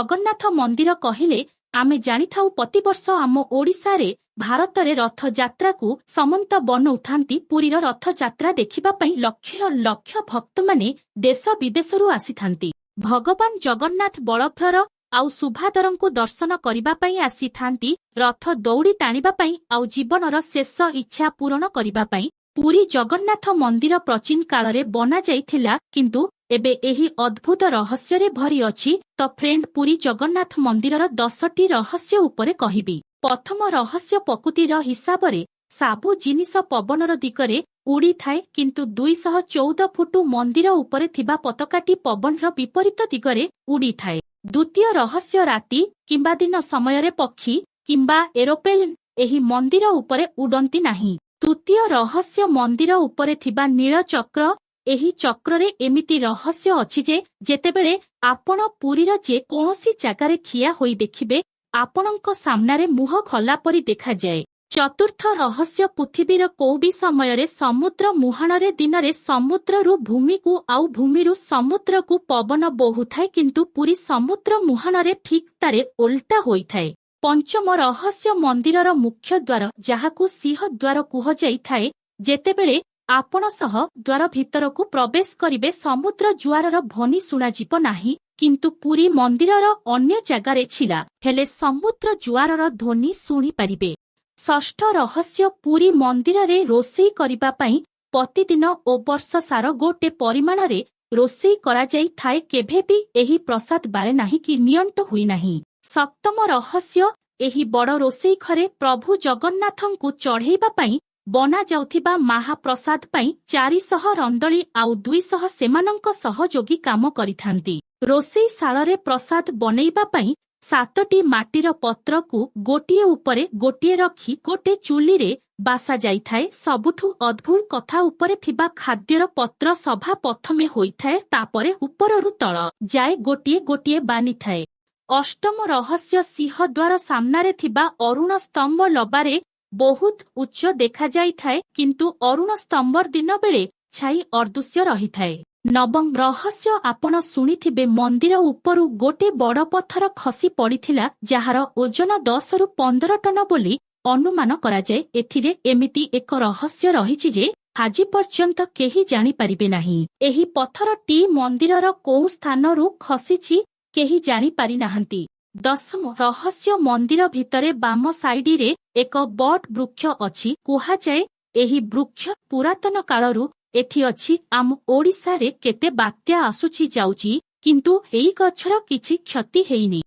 जगन्नाथ मंदिर कहिले आमे जानिथाउ प्रतिवर्ष आम ओडिशारे भारतरे रथयात्रा को समंत बनौथांती पुरीर रथयात्रा देखिबा पई लक्ष लक्ष भक्त माने देश विदेशरू आसीथांती। भगवान जगन्नाथ बलभद्र आउ सुभादरंकु दर्शन करिबा पई आसीथांती रथ दौड़ी टाणिबा पई आउ जीवनर शेष इच्छा पूरण करिबा पई। पुरी जगन्नाथ मंदिर प्राचीन कालरे बना जाइथिला किंतु एबे एही अद्भुत रहस्य रे भरी अछि। तो फ्रेंड पुरी जगन्नाथ मंदिरर 10टी रहस्य उपरे कहिबी। प्रथम रहस्य प्रकृतिर हिसाब रे साबु जिनिस पवनर दिगरे उड़ी थाए किंतु 214 फुट मंदिर उपरे थिबा पताकाटी पवनर विपरीत दिगरे उड़ी थाए। द्वितीय रहस्य राति किंबा दिन समय रे पक्षी किंबा एरोप्लेन एही मंदिर उपरे उडंती नाही। तृतीय रहस्य मंदिर उपरे थिबा नील चक्र एही चक्र रे एमिति रहस्य अछि जे जेतेबेले आपण पुरीर जे कोनोसी जागारे खिया होई देखिबे आपणଙ୍କ सामनारे मुह खला परी देखा जाए। चतुर्थ रहस्य पृथ्वीर कोबी समय रे समुद्र मुहाणरे दिनरे समुद्ररु भूमि को आउ भूमिरु समुद्र को पवन बहुथाए किंतु पुरी समुद्र मुहाणरे ठीक तारे उल्टा होई थाए। पंचम रहस्य मंदिरर मुख्य द्वार जहाकू सिंह द्वार कुह जाई थाए जेतेबेले आपण सह द्वार भितरकू प्रवेश करिबे समुद्र जुआरर ध्वनि सुना जिवो नाही किंतु पुरी मंदिरर अन्य जगारे छिला हेले समुद्र जुआरर ध्वनि सुनी परिबे। षष्ठ रहस्य पुरी मंदिर रे रोषेई करिबा पई प्रतिदिन ओ वर्ष सार गोटे परिमाण रे रोषेई करा जाई थाए केभे भी एही प्रसाद बारे नाही कि नियंट हुई नाही। सप्तम रहस्य एही बड़ रोषेई घरे प्रभु जगन्नाथंकु चढ़ेइबा पई बना जाउथिबा महाप्रसाद पई 400 रंदली आउ 200 सेमानंक सहयोगी काम करिथांती। रोषेई शाଳରେ प्रसाद बनेइबा पई 7टी माटीर पत्र को गोटिए उपरे गोटिए रखी गोटे चूली रे बासा जाई थाए। सबुठु अद्भुत कथा उपरे थिबा खाद्यर पत्र सभा प्रथमे होई थाए तापरे उपररु तळ जाए गोटिए गोटिए बानी थाए। अष्टम रहस्य सिंह द्वार सामनारे थिबा अरुण स्तंभ लबारे बहुत उच्च देखा जाई थाए किंतु अरुण स्तंभर दिन बेले छाई अर्दृश्य रही थाए। नवम रहस्य आपण सुनिथिबे मंदिर उपरु गोटे बड़ पत्थर खसी पड़िथिला जहार ओजन 10 रु 15 टन बोली अनुमान करा जाए। एथिरे एमिति एक रहस्य रहिछि जे आजि पर्यंत केही जानि परिबे नाही। एही पत्थरटी मंदिरर कोउ स्थानरु खसिछि केही जानि पारि नाहंती। दशम रहस्य मंदिर भितरे बाम साइडी रे एक बट वृक्ष अछि कुहा जाए एही वृक्ष पुरातन कालरू एठी अछि। आम ओडिसा रे केते बात्या आसुछि जाउछि किंतु एई गछर किछि क्षति हेइनी।